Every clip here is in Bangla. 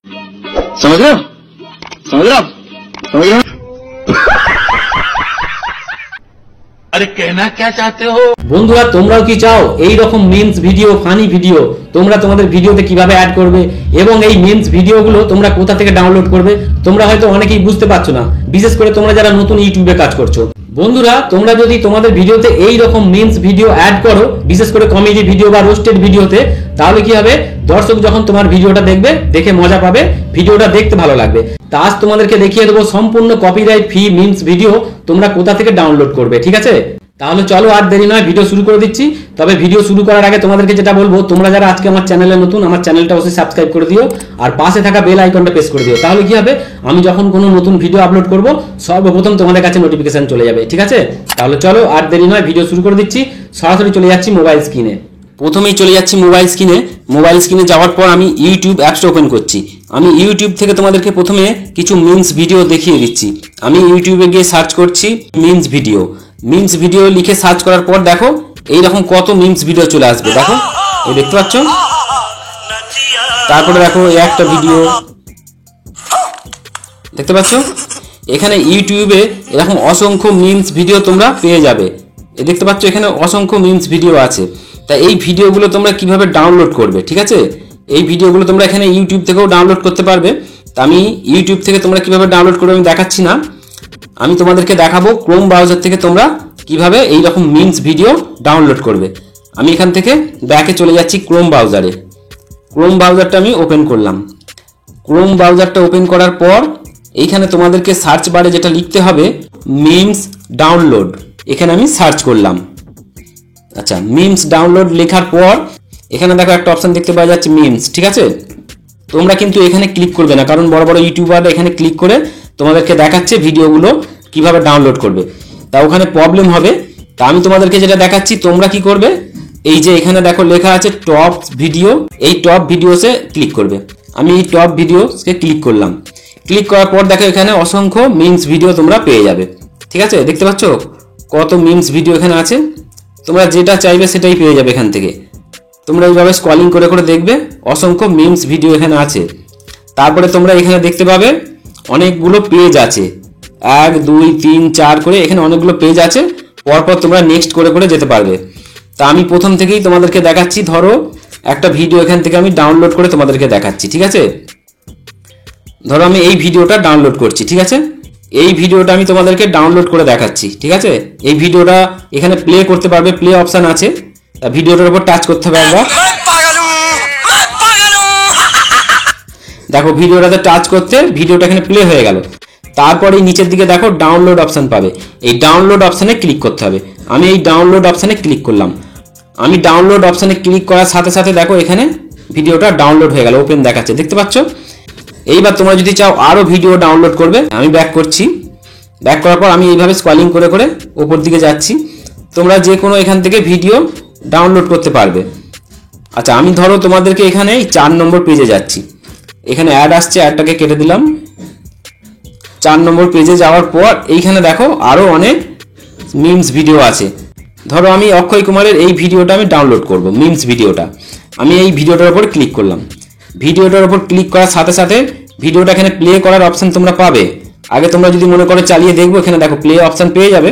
समझ रहे हो? समझ रहे हो? समझ रहे हो? अरे कहना क्या चाहते हो? বন্ধুরা তোমরাও কি চাও এই রকম মিমস ভিডিও, ফানি ভিডিও তোমরা তোমাদের ভিডিওতে কিভাবে অ্যাড করবে এবং এই মিমস ভিডিওগুলো তোমরা কোথা থেকে ডাউনলোড করবে? তোমরা হয়তো অনেকেই বুঝতে পারছো না, বিশেষ করে তোমরা যারা নতুন ইউটিউবে কাজ করছো। বন্ধুরা তোমরা যদি তোমাদের ভিডিওতে এই রকম মিমস ভিডিও অ্যাড করো, বিশেষ করে কমেডি ভিডিও বা রোস্টেড ভিডিওতে, তাহলে কি হবে, দর্শক যখন তোমার ভিডিওটা দেখবে, দেখে মজা পাবে, ভিডিওটা দেখতে ভালো লাগবে। তা আজ তোমাদেরকে দেখিয়ে দেবো সম্পূর্ণ কপিরাইট ফ্রি মিমস ভিডিও তোমরা কোথা থেকে ডাউনলোড করবে, ঠিক আছে? তাহলে চলো আর দেরি নয়, ভিডিও শুরু করে দিচ্ছি। তবে ভিডিও শুরু করার আগে তোমাদেরকে যেটা বলবো, তোমরা যারা আজকে আমার চ্যানেলে নতুন, আমার চ্যানেলটা অবশ্যই সাবস্ক্রাইব করে দিও আর পাশে থাকা বেল আইকনটা প্রেস করে দিও। তাহলে কি হবে, আমি যখন কোনো নতুন ভিডিও আপলোড করব সর্বপ্রথম তোমাদের কাছে নোটিফিকেশন চলে যাবে, ঠিক আছে? তাহলে চলো আর দেরি নয়, ভিডিও শুরু করে দিচ্ছি। সরাসরি চলে যাচ্ছি মোবাইল স্ক্রিনে। প্রথমেই চলে যাচ্ছি মোবাইল স্ক্রিনে। মোবাইল স্ক্রিনে যাওয়ার পর আমি ইউটিউব অ্যাপসটা ওপেন করছি। আমি ইউটিউব থেকে তোমাদেরকে প্রথমে কিছু মিমস ভিডিও দেখিয়ে দিচ্ছি। আমি ইউটিউবে গিয়ে সার্চ করছি মিমস ভিডিও। মিমস ভিডিও লিখে সার্চ করার পর দেখো এইরকম কত মিমস ভিডিও চলে আসবে, দেখো এই দেখতে পাচ্ছ। তারপরে দেখো এই একটা ভিডিও দেখতে পাচ্ছ। এখানে ইউটিউবে এরকম অসংখ্য মিমস ভিডিও তোমরা পেয়ে যাবে। এই দেখতে পাচ্ছ এখানে অসংখ্য মিমস ভিডিও আছে। তা এই ভিডিওগুলো তোমরা কিভাবে ডাউনলোড করবে, ঠিক আছে? এই ভিডিওগুলো তোমরা এখানে ইউটিউব থেকেও ডাউনলোড করতে পারবে। তা আমি ইউটিউব থেকে তোমরা কিভাবে ডাউনলোড করবে আমি দেখাচ্ছি না, আমি তোমাদেরকে দেখাবো ক্রোম ব্রাউজার থেকে তোমরা কিভাবে এই রকম মিমস ভিডিও ডাউনলোড করবে। আমি এখান থেকে ব্যাকে চলে যাচ্ছি ক্রোম ব্রাউজারে। ক্রোম ব্রাউজারটা আমি ওপেন করলাম। ক্রোম ব্রাউজারটা ওপেন করার পর এইখানে তোমাদেরকে সার্চ বারে যেটা লিখতে হবে মিমস ডাউনলোড, এখানে আমি সার্চ করলাম। আচ্ছা, মিমস ডাউনলোড লেখার পর এখানে দেখো একটা অপশন দেখতে পাওয়া যাচ্ছে মিমস, ঠিক আছে? তোমরা কিন্তু এখানে ক্লিক করবে না, কারণ বড় বড় ইউটিউবাররা এখানে ক্লিক করে তোমাদেরকে দেখাচ্ছে ভিডিওগুলো কিভাবে ডাউনলোড করবে। তা ওখানে প্রবলেম হবে। তা আমি তোমাদেরকে যেটা দেখাচ্ছি, তোমরা কি করবে, এই যে এখানে দেখো লেখা আছে টপ ভিডিও, এই টপ ভিডিওসে ক্লিক করবে। আমি এই টপ ভিডিওসকে ক্লিক করলাম। ক্লিক করার পর দেখো এখানে অসংখ্য মিমস ভিডিও তোমরা পেয়ে যাবে, ঠিক আছে? দেখতে পাচ্ছ কত মিমস ভিডিও এখানে আছে। তোমরা যেটা চাইবে সেটাই পেয়ে যাবে এখান থেকে। তোমরা এইভাবে স্ক্রলিং করে করে দেখবে, অসংখ্য মিমস ভিডিও এখানে আছে। তারপরে তোমরা এখানে দেখতে পাবে অনেকগুলো পেজ আছে, 1 2 3 4 করে এখানে অনেকগুলো পেজ আছে। পরপর তোমরা নেক্সট করে করে যেতে পারবে। তা আমি প্রথম থেকেই তোমাদেরকে দেখাচ্ছি। ধরো একটা ভিডিও এখান থেকে আমি ডাউনলোড করে তোমাদেরকে দেখাচ্ছি, ঠিক আছে? ধরো আমি এই ভিডিওটা ডাউনলোড করছি, ঠিক আছে? এই ভিডিওটা আমি তোমাদেরকে ডাউনলোড করে দেখাচ্ছি, ঠিক আছে? এই ভিডিওটা এখানে প্লে করতে পারবে, প্লে অপশন আছে। তা ভিডিওটার উপর টাচ করতে হবে একবার। দেখো ভিডিওটাতে টাচ করতে ভিডিওটা এখানে প্লে হয়ে গেল। তারপরে নিচের দিকে দেখো ডাউনলোড অপশন পাবে, এই ডাউনলোড অপশনে ক্লিক করতে হবে। আমি এই ডাউনলোড অপশনে ক্লিক করলাম। আমি ডাউনলোড অপশনে ক্লিক করার সাথে সাথে দেখো এখানে ভিডিওটা ডাউনলোড হয়ে গেল, ওপেন দেখাচ্ছে, দেখতে পাচ্ছ? এইবার তোমরা যদি চাও আরো ভিডিও ডাউনলোড করবে, আমি ব্যাক করছি। ব্যাক করার পর আমি এইভাবে স্ক্রলিং করে করে উপর দিকে যাচ্ছি। তোমরা যে কোনো এখান থেকে ভিডিও ডাউনলোড করতে পারবে। আচ্ছা, আমি ধরো তোমাদেরকে এখানে 4 নম্বর পেজে যাচ্ছি। এখানে অ্যাড আসছে, অ্যাডটাকে কেটে দিলাম। 4 নম্বর পেজে যাওয়ার পর এইখানে দেখো আরো অনেক মিমস ভিডিও আছে। ধরো আমি অক্ষয় কুমারের এই ভিডিওটা আমি ডাউনলোড করব, মিমস ভিডিওটা। আমি এই ভিডিওটার উপর ক্লিক করলাম। ভিডিওটার উপর ক্লিক করার সাথে সাথে ভিডিওটা এখানে প্লে করার অপশন তোমরা পাবে। আগে তোমরা যদি মনে করো চালিয়ে দেখবো, এখানে দেখো প্লে অপশন পেয়ে যাবে।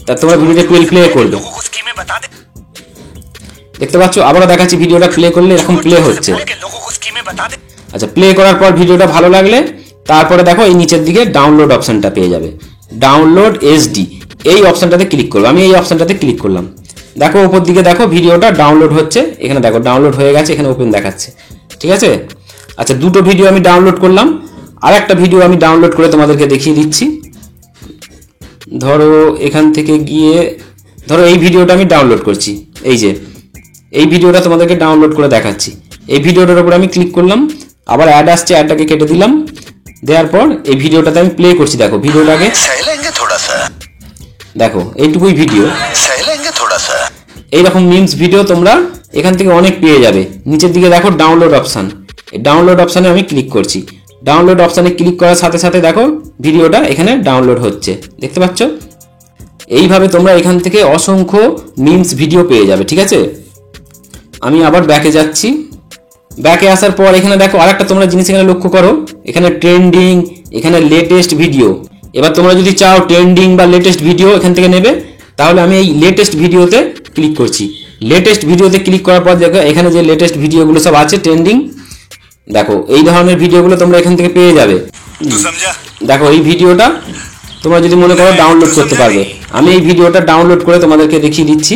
তা তোমরা ভিডিওটা প্লে করবে, দেখতে পাচ্ছ? আবারও দেখাচ্ছি, ভিডিওটা প্লে করলে এরকম প্লে হচ্ছে। আচ্ছা, প্লে করার পর ভিডিওটা ভালো লাগলে তারপরে দেখো এই নিচের দিকে ডাউনলোড অপশনটা পেয়ে যাবে, ডাউনলোড এইচডি, এই অপশনটাতে ক্লিক করবে। আমি এই অপশনটাতে ক্লিক করলাম। দেখো উপর দিকে দেখো ভিডিওটা ডাউনলোড হচ্ছে, এখানে দেখো ডাউনলোড হয়ে গেছে, এখানে ওপেন দেখাচ্ছে, ঠিক আছে? আচ্ছা, দুটো ভিডিও আমি ডাউনলোড করলাম। আর একটা ভিডিও আমি ডাউনলোড করে তোমাদেরকে দেখিয়ে দিচ্ছি। ধরো এখান থেকে গিয়ে ধরো এই ভিডিওটা আমি ডাউনলোড করছি, এই যে এই ভিডিওটা তোমাদেরকে ডাউনলোড করে দেখাচ্ছি। এই ভিডিওটার উপর আমি ক্লিক করলাম, আবার অ্যাড আসছে, অ্যাডটাকে কেটে দিলাম। দেওয়ার পর এই ভিডিওটাতে আমি প্লে করছি। দেখো ভিডিওটাকে দেখো, এইটুকুই ভিডিও। এইরকম মিমস ভিডিও তোমরা এখান থেকে অনেক পেয়ে যাবে। নিচের দিকে দেখো ডাউনলোড অপশন, এই ডাউনলোড অপশনে আমি ক্লিক করছি। ডাউনলোড অপশনে ক্লিক করার সাথে সাথে দেখো ভিডিওটা এখানে ডাউনলোড হচ্ছে, দেখতে পাচ্ছ? এইভাবে তোমরা এখান থেকে অসংখ্য মিমস ভিডিও পেয়ে যাবে, ঠিক আছে? আমি আবার ব্যাকে যাচ্ছি। ব্যাকে আসার পর এখানে দেখো আরেকটা তোমরা জিনিস এখানে লক্ষ্য করো, এখানে ট্রেন্ডিং, এখানে লেটেস্ট ভিডিও। এবার তোমরা যদি চাও ট্রেন্ডিং বা লেটেস্ট ভিডিও এখান থেকে নেবে, তাহলে আমি এই লেটেস্ট ভিডিওতে ক্লিক করছি। লেটেস্ট ভিডিওতে ক্লিক করার পর দেখো এখানে যে লেটেস্ট ভিডিওগুলো সব আছে ট্রেন্ডিং, দেখো এই ধরনের ভিডিওগুলো তোমরা এখান থেকে পেয়ে যাবে। দেখো এই ভিডিওটা তোমরা যদি মনে করো ডাউনলোড করতে পারবে। আমি এই ভিডিওটা ডাউনলোড করে তোমাদেরকে দেখিয়ে দিচ্ছি।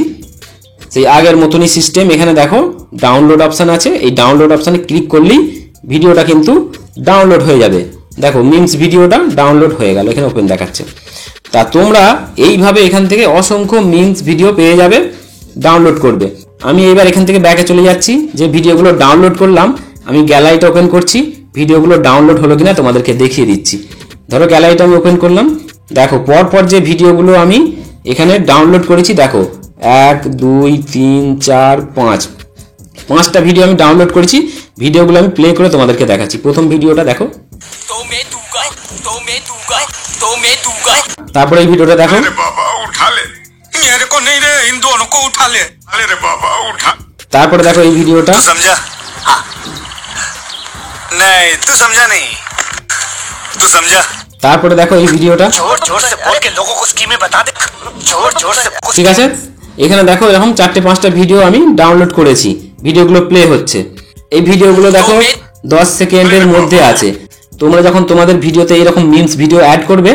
সেই আগের মতনই সিস্টেম, এখানে দেখো ডাউনলোড অপশান আছে, এই ডাউনলোড অপশানে ক্লিক করলেই ভিডিওটা কিন্তু ডাউনলোড হয়ে যাবে। দেখো মিমস ভিডিওটা ডাউনলোড হয়ে গেল, এখানে ওপেন দেখাচ্ছে। তা তোমরা এইভাবে এখান থেকে অসংখ্য মিমস ভিডিও পেয়ে যাবে, ডাউনলোড করবে। আমি এবার এখান থেকে ব্যাকে চলে যাচ্ছি, যে ভিডিওগুলো ডাউনলোড করলাম আমি গ্যালারিটা ওপেন করছি, ভিডিওগুলো ডাউনলোড হলো কিনা তোমাদেরকে দেখিয়ে দিচ্ছি। ধরো গ্যালারিটা আমি ওপেন করলাম, দেখো পরপর যে ভিডিওগুলো আমি এখানে ডাউনলোড করেছি, দেখো 1 2 3 4 5 5টা ভিডিও আমি ডাউনলোড করেছি। ভিডিওগুলো আমি প্লে করে তোমাদেরকে দেখাচ্ছি। প্রথম ভিডিওটা দেখো, তারপরে এই ভিডিওটা দেখো, मेरे को नहीं रे, इन दोनों को उठा ले। अरे रे बाबा उठा। তারপরে দেখো এই ভিডিওটা, तू समझा? हाँ। नहीं तू समझा नहीं, तू समझा? তারপরে দেখো এই ভিডিওটা। जोर जोर से बोल के लोगों को स्कीमें बता दे, जोर जोर से। ঠিক আছে, এখানে দেখো এরকম 4-5টা ভিডিও আমি ডাউনলোড করেছি, ভিডিওগুলো প্লে হচ্ছে। এই ভিডিওগুলো দেখো 10 সেকেন্ডের মধ্যে আছে। তোমরা যখন তোমাদের ভিডিওতে এরকম মিমস ভিডিও অ্যাড করবে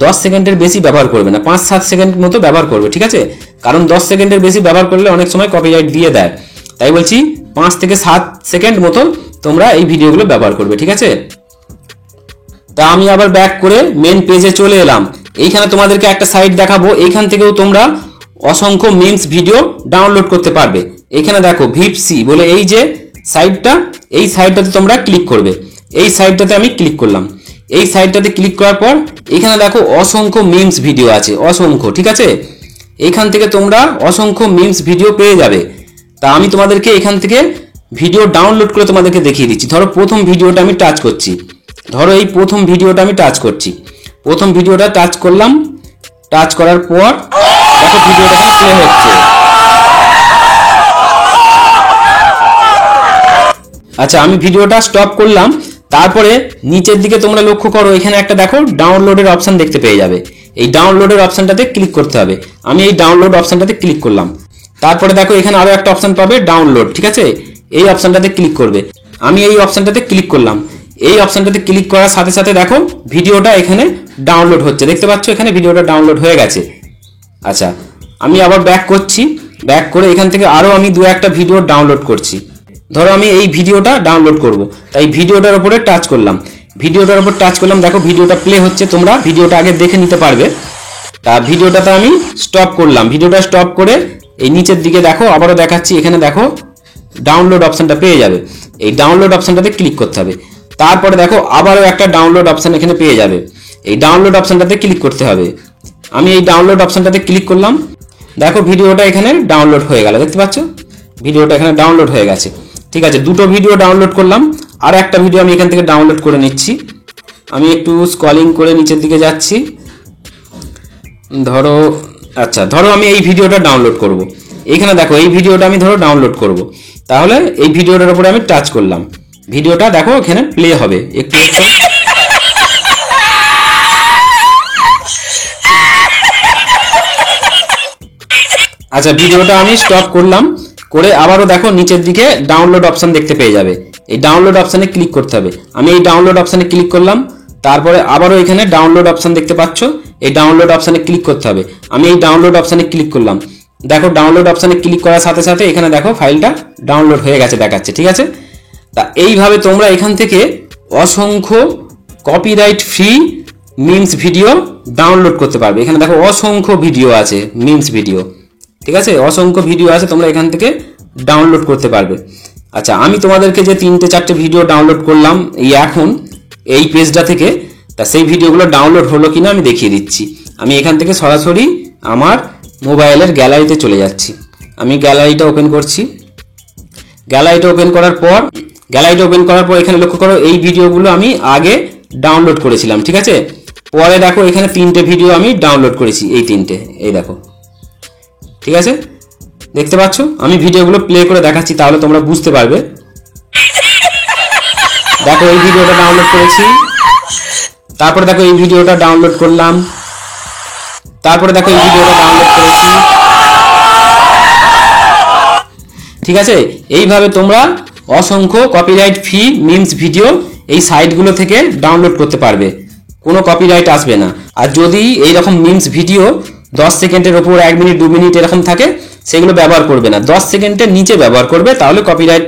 10 সেকেন্ডের বেশি ব্যবহার করবে না, 5-7 সেকেন্ড মতো ব্যবহার করবে, ঠিক আছে? কারণ 10 সেকেন্ডের বেশি ব্যবহার করলে অনেক সময় কপিরাইট দিয়ে দেয়, তাই বলছি 5 থেকে 7 সেকেন্ড মতো তোমরা এই ভিডিওগুলো ব্যবহার করবে, ঠিক আছে? তা আমি আবার ব্যাক করে মেন পেজে চলে এলাম। এইখানে তোমাদেরকে একটা সাইট দেখাবো, এইখান থেকেও তোমরা অসংখ্য মিমস ভিডিও ডাউনলোড করতে পারবে। এখানে দেখো ভিপসি বলে এই যে সাইটটা, এই সাইটটাতে তোমরা ক্লিক করবে। এই সাইটটাতে আমি ক্লিক করলাম। এই সাইটটাতে ক্লিক করার পর এখানে দেখো অসংখ্য মিমস ভিডিও আছে, অসংখ্য, ঠিক আছে? এখান থেকে তোমরা অসংখ্য মিমস ভিডিও পেয়ে যাবে। তা আমি তোমাদেরকে এখান থেকে ভিডিও ডাউনলোড করে তোমাদেরকে দেখিয়ে দিচ্ছি। ধরো প্রথম ভিডিওটা আমি টাচ করছি, ধরো এই প্রথম ভিডিওটা আমি টাচ করছি, প্রথম ভিডিওটা টাচ করলাম, টাচ করার পর দেখো ভিডিওটা এখানে প্লে হচ্ছে। আচ্ছা আমি ভিডিওটা স্টপ করলাম, তারপরে নিচের দিকে তোমরা লক্ষ্য করো, এখানে একটা দেখো ডাউনলোডের অপশন দেখতে পেয়ে যাবে। এই ডাউনলোডের অপশনটাতে ক্লিক করতে হবে। আমি এই ডাউনলোড অপশনটাতে ক্লিক করলাম, তারপরে দেখো এখানে আরো একটা অপশন পাবে ডাউনলোড, ঠিক আছে? এই অপশনটাতে ক্লিক করবে। আমি এই অপশনটাতে ক্লিক করলাম। এই অপশনটাতে ক্লিক করার সাথে সাথে দেখো ভিডিওটা এখানে ডাউনলোড হচ্ছে, দেখতে পাচ্ছ এখানে ভিডিওটা ডাউনলোড হয়ে গেছে। আচ্ছা আমি আবার ব্যাক করছি, ব্যাক করে এখান থেকে আরো আমি 2-1টা ভিডিও ডাউনলোড করছি। ধরো আমি এই ভিডিওটা ডাউনলোড করব, তাই ভিডিওটার উপরে টাচ করলাম, ভিডিওটার উপর টাচ করলাম, দেখো ভিডিওটা প্লে হচ্ছে। তোমরা ভিডিওটা আগে দেখে নিতে পারবে। তা ভিডিওটাতে আমি স্টপ করলাম, ভিডিওটা স্টপ করে এই নিচের দিকে দেখো আবারও দেখাচ্ছি, এখানে দেখো ডাউনলোড অপশনটা পেয়ে যাবে। এই ডাউনলোড অপশনটাতে ক্লিক করতে হবে। তারপরে দেখো আবারও একটা ডাউনলোড অপশন এখানে পেয়ে যাবে। এই ডাউনলোড অপশনটাতে ক্লিক করতে হবে। আমি এই ডাউনলোড অপশনটাতে ক্লিক করলাম, দেখো ভিডিওটা এখানে ডাউনলোড হয়ে গেল, দেখতে পাচ্ছ ভিডিওটা এখানে ডাউনলোড হয়ে গেছে। ঠিক আছে, দুটো ভিডিও ডাউনলোড করলাম, আর একটা ভিডিও আমি এখান থেকে ডাউনলোড করে নিচ্ছি। আমি একটু স্ক্রলিং করে নিচের দিকে যাচ্ছি। ধরো আচ্ছা ধরো আমি এই ভিডিওটা ডাউনলোড করব। এখানে দেখো এই ভিডিওটা আমি ধরো ডাউনলোড করব, তাহলে এই ভিডিওটার উপরে আমি টাচ করলাম, ভিডিওটা দেখো এখানে প্লে হবে। একটু আচ্ছা ভিডিওটা আমি স্টপ করলাম, করে আবারও দেখো নিচের দিকে ডাউনলোড অপশন দেখতে পেয়ে যাবে। এই ডাউনলোড অপশনে ক্লিক করতে হবে। আমি এই ডাউনলোড অপশনে ক্লিক করলাম, তারপরে আবারও এখানে ডাউনলোড অপশন দেখতে পাচ্ছ, এই ডাউনলোড অপশনে ক্লিক করতে হবে। আমি এই ডাউনলোড অপশনে ক্লিক করলাম, দেখো ডাউনলোড অপশনে ক্লিক করার সাথে সাথে এখানে দেখো ফাইলটা ডাউনলোড হয়ে গেছে দেখাচ্ছে, ঠিক আছে? তা এইভাবে তোমরা এখান থেকে অসংখ্য copyright free memes video download করতে পারবে। এখানে দেখো অসংখ্য ভিডিও আছে, মিমস ভিডিও, ঠিক আছে? অসংখ্য ভিডিও আছে, তোমরা এখান থেকে ডাউনলোড করতে পারবে। আচ্ছা আমি তোমাদেরকে যে 3-4টে ভিডিও ডাউনলোড করলাম এখন এই পেজটা থেকে, তা সেই ভিডিওগুলো ডাউনলোড হলো কিনা আমি দেখিয়ে দিচ্ছি। আমি এখান থেকে সরাসরি আমার মোবাইলের গ্যালারিতে চলে যাচ্ছি। আমি গ্যালারিটা ওপেন করছি। গ্যালারিটা ওপেন করার পর এখানে লক্ষ্য করো এই ভিডিওগুলো আমি আগে ডাউনলোড করেছিলাম, ঠিক আছে? পরে দেখো এখানে 3টে ভিডিও আমি ডাউনলোড করেছি, এই 3টে, এই দেখো, ঠিক আছে? দেখতে পাচ্ছ? আমি ভিডিওগুলো প্লে করে দেখাচ্ছি, তাহলে তোমরা বুঝতে পারবে। দেখো এই ভিডিওটা ডাউনলোড করেছি, তারপরে দেখো এই ভিডিওটা ডাউনলোড করলাম, তারপরে দেখো এই ভিডিওটা ডাউনলোড করেছি। ঠিক আছে, এইভাবে তোমরা অসংখ্য কপিরাইট ফ্রি মিমস ভিডিও এই সাইটগুলো থেকে ডাউনলোড করতে পারবে, কোনো কপিরাইট আসবে না। আর যদি এইরকম মিমস ভিডিও 10 সেকেন্ডের ওপর 1 মিনিট 2 মিনিট এরকম থাকে, সেগুলো ব্যবহার করবে না, 10 সেকেন্ডের নিচে ব্যবহার করবে, তাহলে কপিরাইট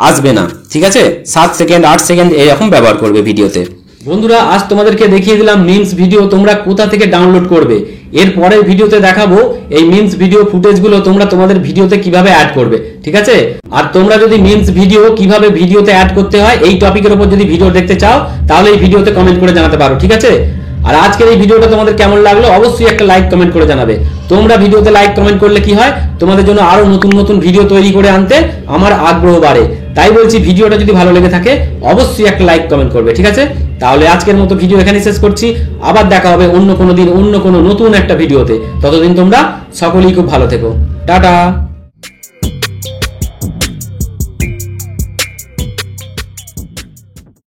আসবে না। ঠিক আছে, 7 সেকেন্ড 8 সেকেন্ড এরকম ব্যবহার করবে ভিডিওতে। বন্ধুরা, আজ তোমাদেরকে দেখিয়ে দিলাম মিমস ভিডিও তোমরা কোথা থেকে ডাউনলোড করবে। এর পরের ভিডিওতে দেখাবো এই মিমস ভিডিও ফুটেজগুলো তোমরা তোমাদের ভিডিওতে কিভাবে অ্যাড করবে। ঠিক আছে, আর তোমরা যদি মিমস ভিডিও কিভাবে ভিডিওতে অ্যাড করতে হয় এই টপিকের উপর যদি ভিডিও দেখতে চাও, তাহলে এই ভিডিওতে কমেন্ট করে জানাতে পারো। ঠিক আছে, আর আজকের এই ভিডিওটা তোমাদের কেমন লাগলো অবশ্যই একটা লাইক কমেন্ট করে জানাবে। তোমরা ভিডিওতে লাইক কমেন্ট করলে কি হয়, তোমাদের জন্য আরো নতুন নতুন ভিডিও তৈরি করে আনতে আমার আগ্রহ বাড়ে। তাই বলছি, ভিডিওটা যদি ভালো লেগে থাকে অবশ্যই একটা লাইক কমেন্ট করবে। ঠিক আছে, তাহলে আজকের মতো ভিডিও এখানেই শেষ করছি। আবার দেখা হবে অন্য কোনো দিন অন্য কোনো নতুন একটা ভিডিওতে। ততদিন তোমরা সকলেই খুব ভালো থেকো। টাটা।